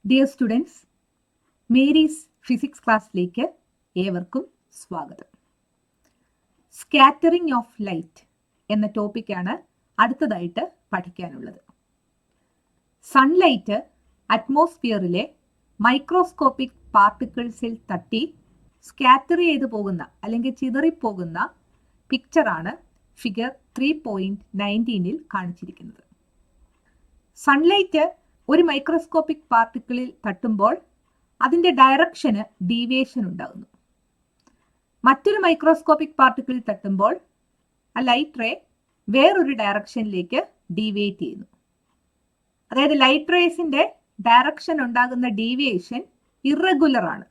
Dear students, Mary's physics ക്ലാസ്സിലേക്ക് ഏവർക്കും സ്വാഗതം. സ്കാറ്ററിംഗ് ഓഫ് ലൈറ്റ് എന്ന ടോപ്പിക്കാണ് അടുത്തതായിട്ട് പഠിക്കാനുള്ളത്. സൺലൈറ്റ് അറ്റ്മോസ്ഫിയറിലെ മൈക്രോസ്കോപ്പിക് പാർട്ടിക്കിൾസിൽ തട്ടി സ്കാറ്റർ ചെയ്തു പോകുന്ന അല്ലെങ്കിൽ ചിതറിപ്പോകുന്ന പിക്ചറാണ് ഫിഗർ 3.19 കാണിച്ചിരിക്കുന്നത്. സൺലൈറ്റ് ഒരു മൈക്രോസ്കോപ്പിക് പാർട്ടിക്കിളിൽ തട്ടുമ്പോൾ അതിൻ്റെ ഡയറക്ഷന് ഡീവിയേഷൻ ഉണ്ടാകുന്നു. മറ്റൊരു മൈക്രോസ്കോപ്പിക് പാർട്ടിക്കിളിൽ തട്ടുമ്പോൾ ആ ലൈറ്റ് റേ വേറൊരു ഡയറക്ഷനിലേക്ക് ഡീവിയേറ്റ് ചെയ്യുന്നു. അതായത് ലൈറ്റ് റേസിൻ്റെ ഡയറക്ഷൻ ഉണ്ടാകുന്ന ഡീവിയേഷൻ ഇറഗുലർ ആണ്,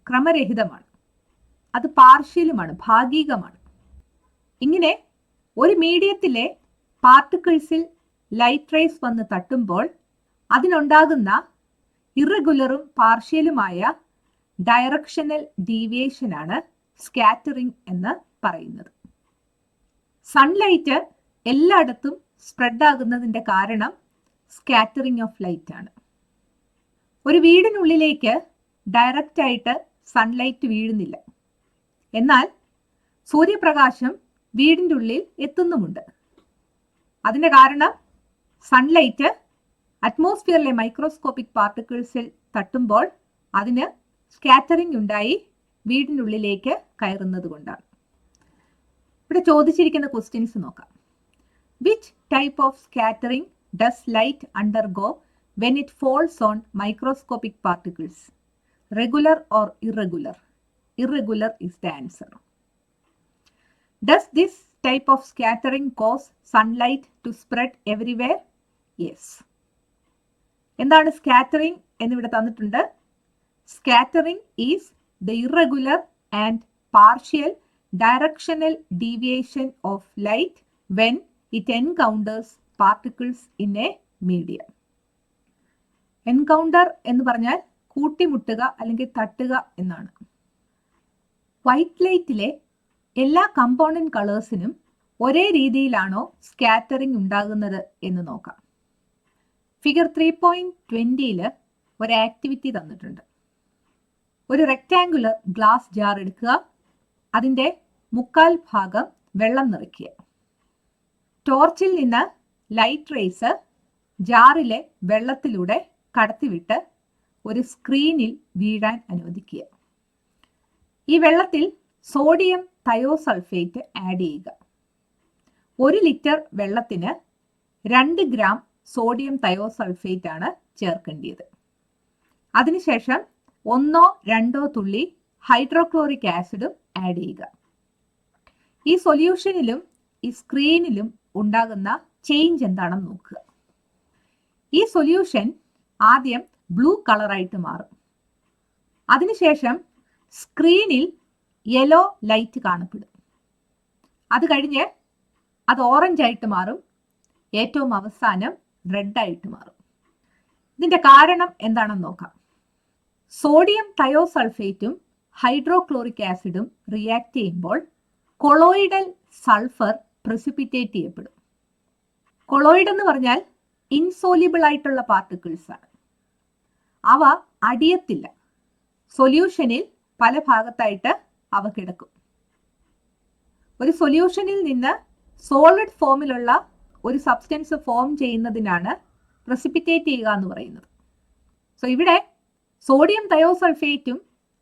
ക്രമരഹിതമാണ്, അത് പാർഷ്യലുമാണ്, ഭാഗികമാണ്. ഇങ്ങനെ ഒരു മീഡിയത്തിലെ പാർട്ടിക്കിൾസിൽ ലൈറ്റ് റേസ് വന്ന് തട്ടുമ്പോൾ അതിനുണ്ടാകുന്ന ഇറഗുലറും പാർഷ്യലുമായ ഡയറക്ഷണൽ ഡീവിയേഷനാണ് സ്കാറ്ററിംഗ് എന്ന് പറയുന്നത്. സൺലൈറ്റ് എല്ലായിടത്തും സ്പ്രെഡ് ആകുന്നതിൻ്റെ കാരണം സ്കാറ്ററിംഗ് ഓഫ് ലൈറ്റ് ആണ്. ഒരു വീടിനുള്ളിലേക്ക് ഡയറക്റ്റ് ആയിട്ട് സൺലൈറ്റ് വീഴുന്നില്ല, എന്നാൽ സൂര്യപ്രകാശം വീടിൻ്റെ ഉള്ളിൽ എത്തുന്നുമുണ്ട്. അതിൻ്റെ കാരണം സൺലൈറ്റ് അറ്റ്മോസ്ഫിയറിലെ മൈക്രോസ്കോപ്പിക് പാർട്ടിക്കിൾസിൽ തട്ടുമ്പോൾ അതിന് സ്കാറ്ററിംഗ് ഉണ്ടായി വീടിനുള്ളിലേക്ക് കയറുന്നത് കൊണ്ടാണ്. ഇവിടെ ചോദിച്ചിരിക്കുന്ന ക്വസ്റ്റ്യൻസ് നോക്കാം. Which type of scattering does light undergo when it falls on microscopic particles? Regular or irregular? Irregular is the answer. Does this type of scattering cause sunlight to spread everywhere? Yes. എന്താണ് scattering എന്നിവിടെ തന്നിട്ടുണ്ട്. Scattering is the irregular and partial directional deviation of light when it encounters particles in A medium. Encounter എന്ന് പറഞ്ഞാൽ കൂട്ടിമുട്ടുക അല്ലെങ്കിൽ തട്ടുക എന്നാണ്. White ലൈറ്റിലെ എല്ലാ component കളേഴ്സിനും ഒരേ രീതിയിലാണോ സ്കാറ്ററിംഗ് ഉണ്ടാകുന്നത് എന്ന് നോക്കാം. ഫിഗർ 3.20 ഒരു ആക്ടിവിറ്റി തന്നിട്ടുണ്ട്. ഒരു റെക്റ്റാങ്കുലർ ഗ്ലാസ് ജാർ എടുക്കുക, അതിൻ്റെ 1/4 ഭാഗം വെള്ളം നിറയ്ക്കുക. ടോർച്ചിൽ നിന്ന് ലൈറ്റ് റേസ് ജാറിലെ വെള്ളത്തിലൂടെ കടത്തിവിട്ട് ഒരു സ്ക്രീനിൽ വീഴാൻ അനുവദിക്കുക. ഈ വെള്ളത്തിൽ സോഡിയം തയോസൾഫേറ്റ് ആഡ് ചെയ്യുക. 1 ലിറ്റർ വെള്ളത്തിന് 2 ഗ്രാം സോഡിയം തയോസൾഫേറ്റ് ആണ് ചേർക്കേണ്ടത്. അതിനുശേഷം 1-2 തുള്ളി ഹൈഡ്രോക്ലോറിക് ആസിഡും ആഡ് ചെയ്യുക. ഈ സൊല്യൂഷനിലും ഈ സ്ക്രീനിലും ഉണ്ടാകുന്ന ചേഞ്ച് എന്താണെന്ന് നോക്കുക. ഈ സൊല്യൂഷൻ ആദ്യം ബ്ലൂ കളറായിട്ട് മാറും. അതിനുശേഷം സ്ക്രീനിൽ യെല്ലോ ലൈറ്റ് കാണപ്പെടും. അത് കഴിഞ്ഞ് അത് ഓറഞ്ച് ആയിട്ട് മാറും. ഏറ്റവും അവസാനം റെഡ് ആയിട്ട് മാറും. ഇതിന്റെ കാരണം എന്താണെന്ന് നോക്കാം. സോഡിയം തയോസൾഫേറ്റും ഹൈഡ്രോക്ലോറിക് ആസിഡും റിയാക്ട് ചെയ്യുമ്പോൾ കൊളോയിഡൽ സൾഫർ പ്രസിപ്പിറ്റേറ്റ് ചെയ്യപ്പെടും. കൊളോയിഡ് എന്ന് പറഞ്ഞാൽ ഇൻസോലിബിൾ ആയിട്ടുള്ള പാർട്ടിക്കിൾസ് ആണ്. അവ അടിയത്തില്ല. സൊല്യൂഷനിൽ പല ഭാഗത്തായിട്ട് അവ കിടക്കും. ഒരു സൊല്യൂഷനിൽ നിന്ന് സോളിഡ് ഫോമിലുള്ള ഒരു സബ്സ്റ്റൻസ് ഫോം ചെയ്യുന്നതിനാണ് പ്രസിപ്പിറ്റേറ്റ് ചെയ്യുക എന്ന് പറയുന്നത്. സോ ഇവിടെ സോഡിയം തയോസൾഫേറ്റും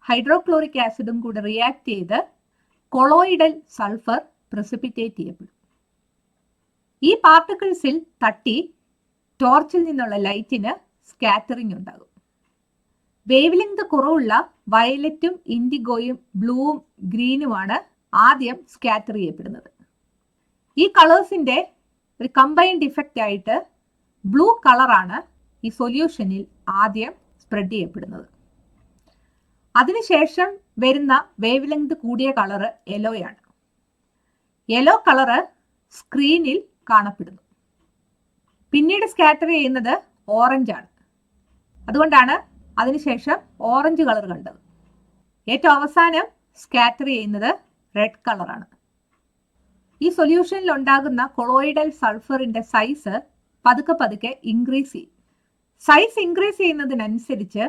ഹൈഡ്രോക്ലോറിക് ആസിഡും കൂടെ റിയാക്ട് ചെയ്ത് കൊളോയിഡൽ സൾഫർ പ്രസിപ്പിറ്റേറ്റ് ചെയ്യപ്പെടും. ഈ പാർട്ടിക്കിൾസിൽ തട്ടി ടോർച്ചിൽ നിന്നുള്ള ലൈറ്റിന് സ്കാറ്ററിംഗ് ഉണ്ടാകും. വേവ് ലെങ്ത് കുറവുള്ള വയലറ്റും ഇൻഡിഗോയും ബ്ലൂവും ഗ്രീനുമാണ് ആദ്യം സ്കാറ്റർ ചെയ്യപ്പെടുന്നത്. ഈ കളേഴ്സിന്റെ ഒരു കമ്പൈൻഡ് ഇഫക്റ്റ് ആയിട്ട് ബ്ലൂ കളറാണ് ഈ സൊല്യൂഷനിൽ ആദ്യം സ്പ്രെഡ് ചെയ്യപ്പെടുന്നത്. അതിനുശേഷം വരുന്ന വേവ് ലെങ്ത് കൂടിയ കളറ് യെല്ലോയാണ്. യെല്ലോ കളറ് സ്ക്രീനിൽ കാണപ്പെടുന്നു. പിന്നീട് സ്കാറ്റർ ചെയ്യുന്നത് ഓറഞ്ച് ആണ്. അതുകൊണ്ടാണ് അതിനുശേഷം ഓറഞ്ച് കളർ കണ്ടത്. ഏറ്റവും അവസാനം സ്കാറ്റർ ചെയ്യുന്നത് റെഡ് കളറാണ്. ഈ സൊല്യൂഷനിൽ ഉണ്ടാകുന്ന കൊളോയിഡൽ സൾഫറിന്റെ സൈസ് പതുക്കെ ഇൻക്രീസ് ചെയ്യും. സൈസ് ഇൻക്രീസ് ചെയ്യുന്നതിനനുസരിച്ച്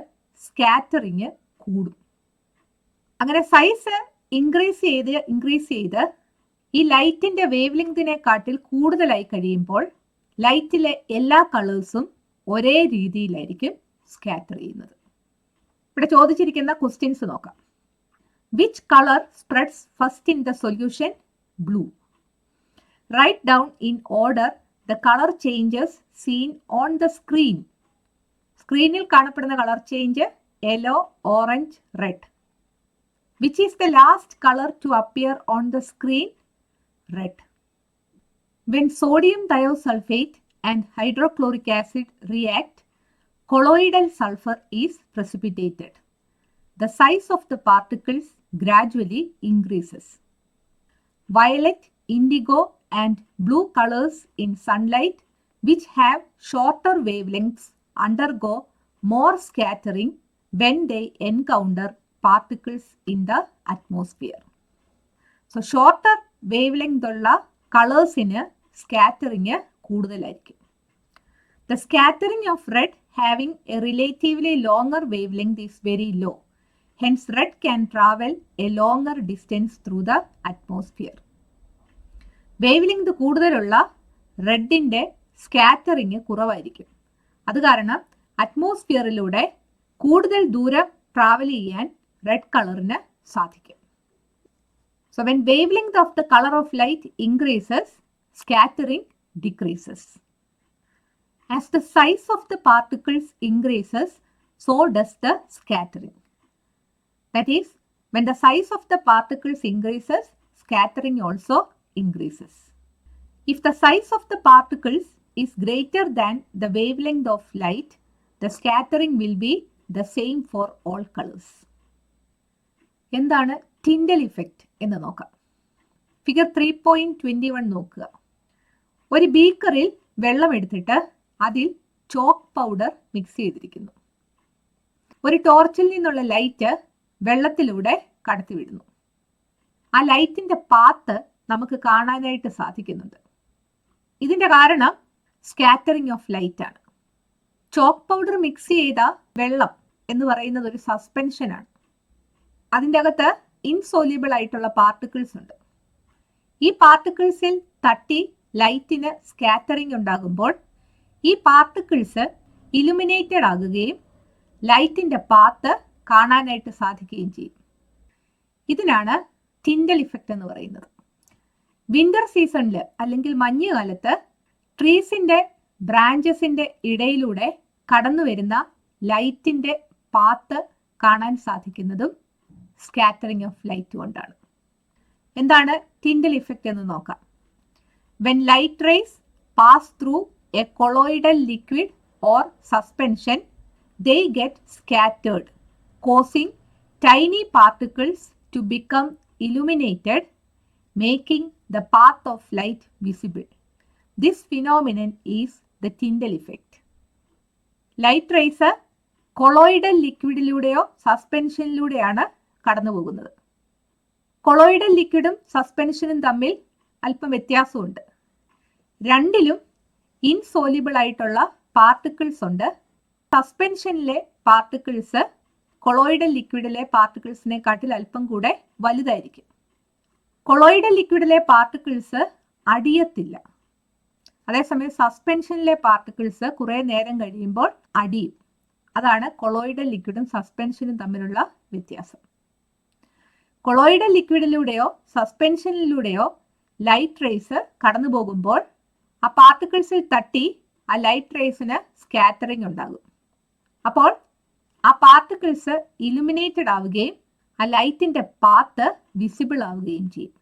സ്കാറ്ററിങ് കൂടും. അങ്ങനെ സൈസ് ഇൻക്രീസ് ചെയ്ത് ഈ ലൈറ്റിന്റെ വേവ് ലെങ്തിനെക്കാട്ടിൽ കൂടുതലായി കഴിയുമ്പോൾ ലൈറ്റിലെ എല്ലാ കളേഴ്സും ഒരേ രീതിയിലായിരിക്കും സ്കാറ്റർ ചെയ്യുന്നത്. ഇവിടെ ചോദിച്ചിരിക്കുന്ന ക്വസ്റ്റ്യൻസ് നോക്കാം. Which colour spreads first in the solution? Blue. Write down in order the colour changes seen on the screen. സ്ക്രീനിൽ കാണപ്പെടുന്ന colour change yellow, orange, red. Which is the last color to appear on the screen? Red. When sodium thiosulfate and hydrochloric acid react, colloidal sulfur is precipitated. The size of the particles gradually increases. Violet, indigo, and blue colors in sunlight, which have shorter wavelengths, undergo more scattering when they encounter particles in the atmosphere. So shorter wavelength ഉള്ള കളേഴ്സിന് scattering കൂടുതലായിരിക്കും. The scattering of red having a relatively longer wavelength is very low. Hence red can travel a longer distance through the atmosphere. Wave length കൂടുതലുള്ള റെഡിന്റെ scattering കുറവായിരിക്കും. അത് കാരണം അറ്റ്മോസ്ഫിയറിലൂടെ കൂടുതൽ ദൂരം travel ചെയ്യാൻ red കളറിന് സാധിക്കും. So when wavelength of the color of light increases, scattering decreases. As the size of the particles increases, so does the scattering. That is, when the size of the particles increases, scattering also increases. If the size of the particles is greater than the wavelength of light, the scattering will be the same for all colors. എന്താണ് Tyndall effect എന്ന് നോക്കാം. Figure 3.21 നോക്കുക. ഒരു ബീക്കറിൽ വെള്ളം എടുത്തിട്ട് അതിൽ chalk powder mix ചെയ്തിരിക്കുന്നു. ഒരു ടോർച്ചിൽ നിന്നുള്ള ലൈറ്റ് വെള്ളത്തിലൂടെ കടത്തിവിടുന്നു. ആ ലൈറ്റിന്റെ പാത്ത് നമുക്ക് കാണാനായിട്ട് സാധിക്കുന്നുണ്ട്. ഇതിന്റെ കാരണം സ്കാറ്ററിംഗ് ഓഫ് ലൈറ്റ് ആണ്. ചോക്ക് പൗഡർ മിക്സ് ചെയ്ത വെള്ളം എന്ന് പറയുന്നത് ഒരു സസ്പെൻഷനാണ്. അതിൻ്റെ അകത്ത് ഇൻസോല്യൂബിൾ ആയിട്ടുള്ള പാർട്ടിക്കിൾസ് ഉണ്ട്. ഈ പാർട്ടിക്കിൾസിൽ തട്ടി ലൈറ്റിന് സ്കാറ്ററിംഗ് ഉണ്ടാകുമ്പോൾ ഈ പാർട്ടിക്കിൾസ് ഇലുമിനേറ്റഡ് ആകുകയും ലൈറ്റിന്റെ പാത്ത് കാണാനായിട്ട് സാധിക്കുകയും ചെയ്യും. ഇതിനാണ് ടിൻഡൽ ഇഫക്റ്റ് എന്ന് പറയുന്നത്. വിന്റർ സീസണിൽ അല്ലെങ്കിൽ മഞ്ഞുകാലത്ത് ട്രീസിന്റെ ബ്രാഞ്ചസിന്റെ ഇടയിലൂടെ കടന്നു വരുന്ന ലൈറ്റിന്റെ പാത്ത് കാണാൻ സാധിക്കുന്നതും സ്കാറ്ററിംഗ് ഓഫ് ലൈറ്റ് കൊണ്ടാണ്. എന്താണ് ടിൻഡൽ ഇഫക്റ്റ് എന്ന് നോക്കാം. When light rays pass through A colloidal liquid or suspension, they get scattered, causing tiny particles to become illuminated, making the path of light visible. This phenomenon is the Tyndall effect. Light rays colloidal ലിക്വിഡിലൂടെയോ സസ്പെൻഷനിലൂടെയാണ് കടന്നു പോകുന്നത്. Colloidal ലിക്വിഡും സസ്പെൻഷനും തമ്മിൽ അല്പം വ്യത്യാസമുണ്ട്. രണ്ടിലും insoluble ആയിട്ടുള്ള particles ഉണ്ട്. സസ്പെൻഷനിലെ പാർട്ടിക്കിൾസ് കൊളോയിഡൽ ലിക്വിഡിലെ പാർട്ടിക്കിൾസിനെക്കാട്ടിൽ അല്പം കൂടെ വലുതായിരിക്കും. കൊളോയിഡൽ ലിക്വിഡിലെ പാർട്ടിക്കിൾസ് അടിയത്തില്ല. അതേസമയം സസ്പെൻഷനിലെ പാർട്ടിക്കിൾസ് കുറെ നേരം കഴിയുമ്പോൾ അടിയും. അതാണ് കൊളോയിഡൽ ലിക്വിഡും സസ്പെൻഷനും തമ്മിലുള്ള വ്യത്യാസം. കൊളോയിഡൽ ലിക്വിഡിലൂടെയോ സസ്പെൻഷനിലൂടെയോ ലൈറ്റ് റേസ് കടന്നു പോകുമ്പോൾ ആ പാർട്ടിക്കിൾസിൽ തട്ടി ആ ലൈറ്റ് റേസിന് സ്കാറ്ററിംഗ് ഉണ്ടാകും. അപ്പോൾ ആ പാർട്ടിക്കിൾസ് ഇലുമിനേറ്റഡ് ആവുകയും ആ ലൈറ്റിന്റെ പാത്ത് വിസിബിൾ ആവുകയും ചെയ്യും.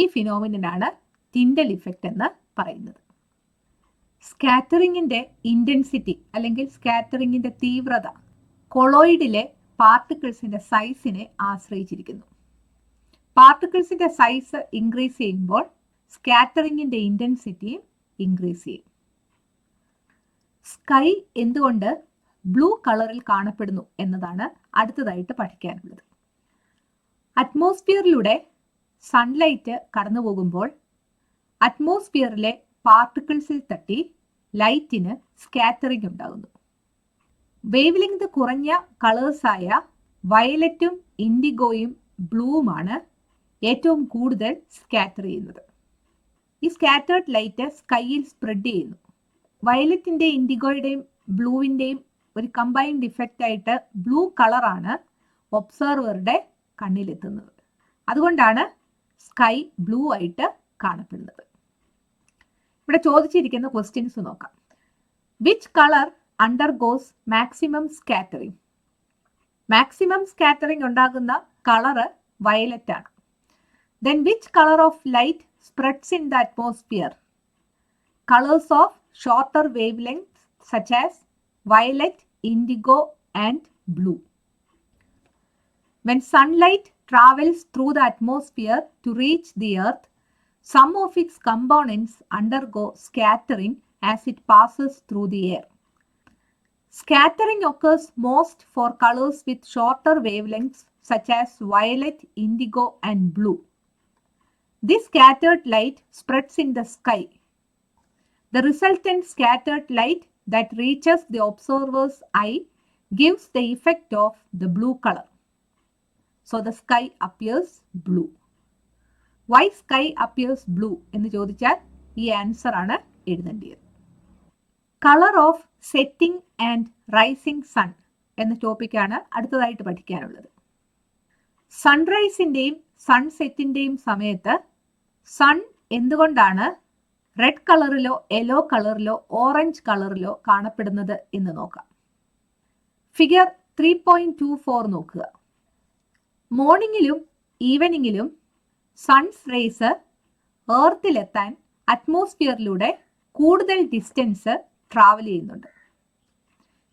ഈ ഫിനോമിനനാണ് ടിൻഡൽ ഇഫക്റ്റ് എന്ന് പറയുന്നത്. സ്കാറ്ററിങ്ങിന്റെ ഇന്റൻസിറ്റി അല്ലെങ്കിൽ സ്കാറ്ററിങ്ങിന്റെ തീവ്രത കൊളോയിഡിലെ പാർട്ടിക്കിൾസിന്റെ സൈസിനെ ആശ്രയിച്ചിരിക്കുന്നു. പാർട്ടിക്കിൾസിന്റെ സൈസ് ഇൻക്രീസ് ചെയ്യുമ്പോൾ സ്കാറ്ററിങ്ങിന്റെ ഇന്റൻസിറ്റിയും ഇൻക്രീസ് ചെയ്യും. സ്കൈ എന്തുകൊണ്ട് ബ്ലൂ കളറിൽ കാണപ്പെടുന്നു എന്നതാണ് അടുത്തതായിട്ട് പഠിക്കാനുള്ളത്. അറ്റ്മോസ്ഫിയറിലൂടെ സൺലൈറ്റ് കടന്നു പോകുമ്പോൾ അറ്റ്മോസ്ഫിയറിലെ പാർട്ടിക്കിൾസിൽ തട്ടി ലൈറ്റിന് സ്കാറ്ററിംഗ് ഉണ്ടാകുന്നു. വേവ് ലെങ്ത് കുറഞ്ഞ കളേഴ്സായ വയലറ്റും ഇൻഡിഗോയും ബ്ലൂവുമാണ് ഏറ്റവും കൂടുതൽ സ്കാറ്റർ ചെയ്യുന്നത്. ഈ സ്കാറ്റേർഡ് ലൈറ്റ് സ്കൈയിൽ സ്പ്രെഡ് ചെയ്യുന്നു. വയലറ്റിന്റെ ഇൻഡിഗോയുടെയും ബ്ലൂവിന്റെയും ഒരു കമ്പൈൻഡ് ഇഫക്റ്റ് ആയിട്ട് ബ്ലൂ കളറാണ് ഒബ്സർവറുടെ കണ്ണിലെത്തുന്നത്. അതുകൊണ്ടാണ് സ്കൈ ബ്ലൂ ആയിട്ട് കാണപ്പെടുന്നത്. ഇവിടെ ചോദിച്ചിരിക്കുന്ന ക്വസ്റ്റ്യൻസ് നോക്കാം. Which colour undergoes maximum scattering? Maximum scattering ഉണ്ടാകുന്ന കളറ് വയലറ്റ് ആണ്. Then which colour of light spreads in the atmosphere? Colours of shorter wave length such as violet, indigo and blue. When sunlight travels through the atmosphere to reach the earth, some of its components undergo scattering as it passes through the air. Scattering occurs most for colors with shorter wavelengths such as violet, indigo and blue. This scattered light spreads in the sky. The resultant scattered light that reaches the observer's eye gives the effect of the blue color. So the sky appears blue. Why sky appears blue എന്ന് ചോദിച്ചാൽ ഈ answer ആണ് എഴുതേണ്ടത്. Colour of setting and rising sun എന്ന ടോപ്പിക്കാണ് അടുത്തതായിട്ട് പഠിക്കാനുള്ളത്. സൺറൈസിന്റെയും സൺസെറ്റിന്റെയും സമയത്ത് സൺ എന്തുകൊണ്ടാണ് റെഡ് കളറിലോ യെല്ലോ കളറിലോ ഓറഞ്ച് കളറിലോ കാണപ്പെടുന്നത് എന്ന് നോക്കാം. ഫിഗർ 3.24 നോക്കുക. മോർണിംഗിലും ഈവനിങ്ങിലും സൺസ് റേസ് എർത്തിലെത്താൻ അറ്റ്മോസ്ഫിയറിലൂടെ കൂടുതൽ ഡിസ്റ്റൻസ് ട്രാവൽ ചെയ്യുന്നുണ്ട്.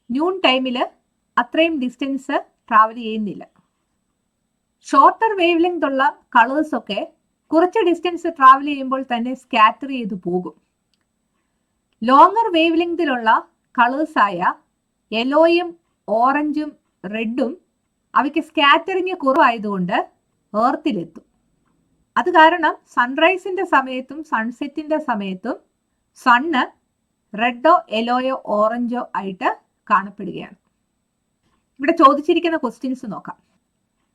ന്യൂൺ ടൈമിൽ അത്രയും ഡിസ്റ്റൻസ് ട്രാവൽ ചെയ്യുന്നില്ല. ഷോർട്ടർ വേവ് ലെങ്ത് ഉള്ള കളേഴ്സൊക്കെ കുറച്ച് ഡിസ്റ്റൻസ് ട്രാവൽ ചെയ്യുമ്പോൾ തന്നെ സ്കാറ്റർ ചെയ്തു പോകും. ലോങ്ങർ വേവ് ലെങ്തിലുള്ള കളേഴ്സായ യെല്ലോയും ഓറഞ്ചും റെഡും അവയ്ക്ക് സ്കാറ്ററിങ് കുറവായതുകൊണ്ട് എർത്തിലെത്തും. അത് കാരണം സൺറൈസിന്റെ സമയത്തും സൺസെറ്റിന്റെ സമയത്തും സണ്ണ് റെഡോ യെല്ലോയോ ഓറഞ്ചോ ആയിട്ട് കാണപ്പെടുകയാണ്. ഇവിടെ ചോദിച്ചിരിക്കുന്ന ക്വസ്റ്റ്യൻസ് നോക്കാം.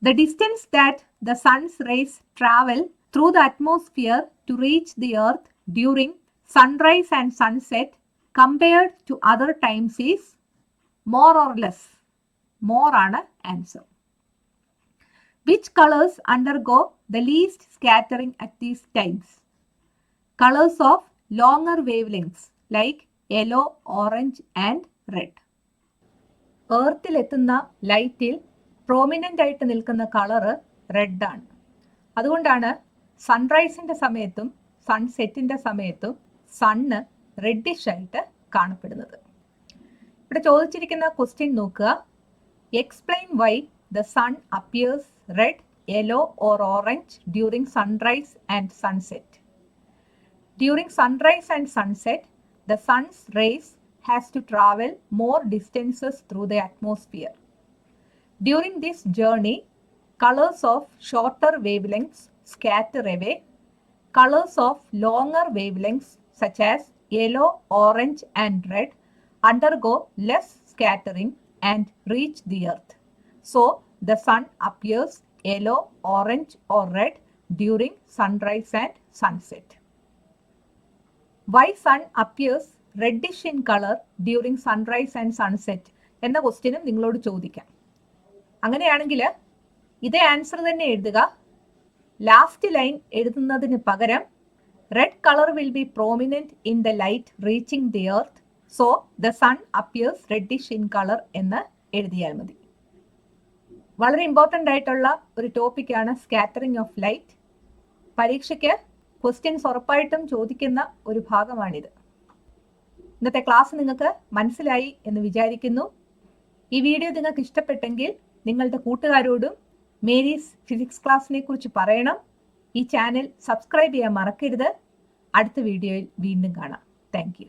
The distance that the sun's rays travel through the atmosphere to reach the earth during sunrise and sunset compared to other times is more or less. More ആണ് answer. Which colors undergo the least scattering at these times? Colors of longer wavelengths like yellow, orange and red. എർത്തിലെത്തുന്ന ലൈറ്റിൽ prominent ആയിട്ട് നിൽക്കുന്ന colour red ആണ്. അതുകൊണ്ടാണ് സൺറൈസിന്റെ സമയത്തും സൺസെറ്റിന്റെ സമയത്തും sun reddish ആയിട്ട് കാണപ്പെടുന്നത്. ഇവിടെ ചോദിച്ചിരിക്കുന്ന ക്വസ്റ്റ്യൻ നോക്കുക. Explain why the sun appears red, yellow or orange during sunrise and sunset. During sunrise and sunset the sun's rays has to travel more distances through the atmosphere. During this journey, colors of shorter wavelengths scatter away. Colors of longer wavelengths such as yellow, orange and red undergo less scattering and reach the earth. So, the sun appears yellow, orange or red during sunrise and sunset. Why sun appears reddish in color during sunrise and sunset എന്ന ക്വസ്റ്റ്യനും നിങ്ങളോട് ചോദിക്കാം. അങ്ങനെയാണെങ്കിൽ ഇതേ answer തന്നെ എഴുതുക. Last line എഴുതുന്നതിന് പകരം red colour will be prominent in the light reaching the earth, so the sun appears reddish in colour എന്ന് എഴുതിയാൽ മതി. വളരെ ഇമ്പോർട്ടൻ്റ് ആയിട്ടുള്ള ഒരു ടോപ്പിക്കാണ് സ്കാറ്ററിംഗ് ഓഫ് ലൈറ്റ്. പരീക്ഷയ്ക്ക് ക്വസ്റ്റ്യൻസ് ഉറപ്പായിട്ടും ചോദിക്കുന്ന ഒരു ഭാഗമാണിത്. ഇന്നത്തെ ക്ലാസ് നിങ്ങൾക്ക് മനസ്സിലായി എന്ന് വിചാരിക്കുന്നു. ഈ വീഡിയോ നിങ്ങൾക്ക് ഇഷ്ടപ്പെട്ടെങ്കിൽ നിങ്ങളുടെ കൂട്ടുകാരോടും മേരീസ് ഫിസിക്സ് ക്ലാസ്സിനെ കുറിച്ച് പറയണം. ഈ ചാനൽ സബ്സ്ക്രൈബ് ചെയ്യാൻ മറക്കരുത്. അടുത്ത വീഡിയോയിൽ വീണ്ടും കാണാം. Thank you.